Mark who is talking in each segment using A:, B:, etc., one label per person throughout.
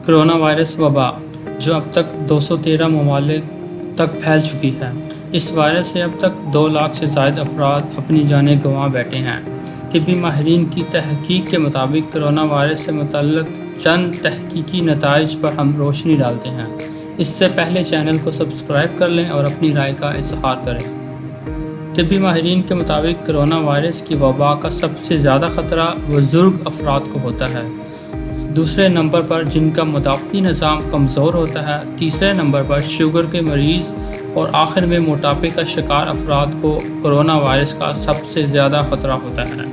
A: Corona virus وبا جو اب تک 213 ممالک تک پھیل چکی ہے۔ اس وائرس سے اب تک 2 لاکھ سے زائد افراد اپنی جانیں گنوا بیٹھے ہیں۔ طبی ماہرین کی تحقیق کے مطابق کرونا وائرس سے متعلق چند تحقیقی نتائج پر ہم روشنی ڈالتے ہیں۔ اس سے پہلے چینل کو سبسکرائب کر لیں اور اپنی رائے کا اظہار کریں۔ طبی ماہرین کے مطابق کرونا وائرس کی وبا کا سب سے زیادہ خطرہ بزرگ افراد کو ہوتا ہے، دوسرے نمبر پر جن کا مدافعتی نظام کمزور ہوتا ہے، تیسرے نمبر پر شوگر کے مریض اور آخر میں موٹاپے کا شکار افراد کو کرونا وائرس کا سب سے زیادہ خطرہ ہوتا ہے۔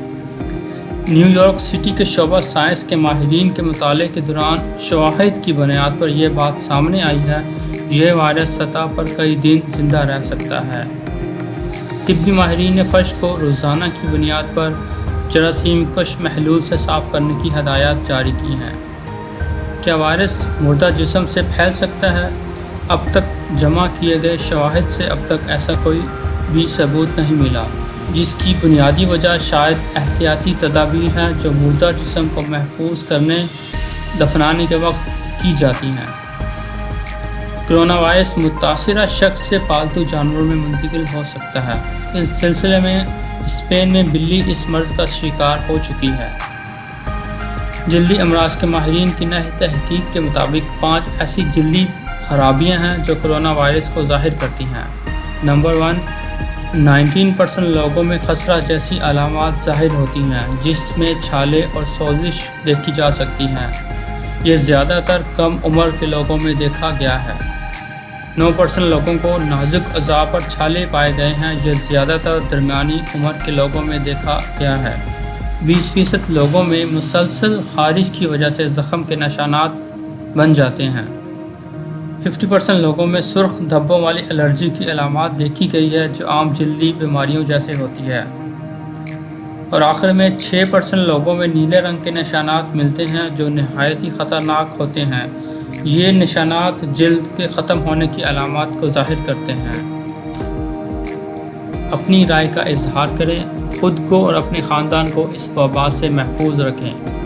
A: نیو یارک سٹی کے شعبہ سائنس کے ماہرین کے مطالعے کے دوران شواہد کی بنیاد پر یہ بات سامنے آئی ہے یہ وائرس سطح پر کئی دن زندہ رہ سکتا ہے۔ طبی ماہرین نے فرش کو روزانہ کی بنیاد پر جراثیم کش محلول سے صاف کرنے کی ہدایات جاری کی ہیں۔ کیا وائرس مردہ جسم سے پھیل سکتا ہے؟ اب تک جمع کیے گئے شواہد سے اب تک ایسا کوئی بھی ثبوت نہیں ملا، جس کی بنیادی وجہ شاید احتیاطی تدابیر ہیں جو مردہ جسم کو محفوظ کرنے دفنانے کے وقت کی جاتی ہیں۔ کرونا وائرس متاثرہ شخص سے پالتو جانوروں میں منتقل ہو سکتا ہے۔ اس سلسلے میں اسپین میں بلی اس مرض کا شکار ہو چکی ہے۔ جلدی امراض کے ماہرین کی نئی تحقیق کے مطابق 5 ایسی جلدی خرابیاں ہیں جو کرونا وائرس کو ظاہر کرتی ہیں۔ نمبر 1، 19% لوگوں میں خسرہ جیسی علامات ظاہر ہوتی ہیں جس میں چھالے اور سوزش دیکھی جا سکتی ہیں۔ یہ زیادہ تر کم عمر کے لوگوں میں دیکھا گیا ہے۔ 9% لوگوں کو نازک اعضاء پر چھالے پائے گئے ہیں، یہ زیادہ تر درمیانی عمر کے لوگوں میں دیکھا گیا ہے۔ 20% لوگوں میں مسلسل خارش کی وجہ سے زخم کے نشانات بن جاتے ہیں۔ 50% لوگوں میں سرخ دھبوں والی الرجی کی علامات دیکھی گئی ہے جو عام جلدی بیماریوں جیسے ہوتی ہے۔ اور آخر میں 6% لوگوں میں نیلے رنگ کے نشانات ملتے ہیں جو نہایت ہی خطرناک ہوتے ہیں۔ یہ نشانات جلد کے ختم ہونے کی علامات کو ظاہر کرتے ہیں۔ اپنی رائے کا اظہار کریں، خود کو اور اپنے خاندان کو اس وبا سے محفوظ رکھیں۔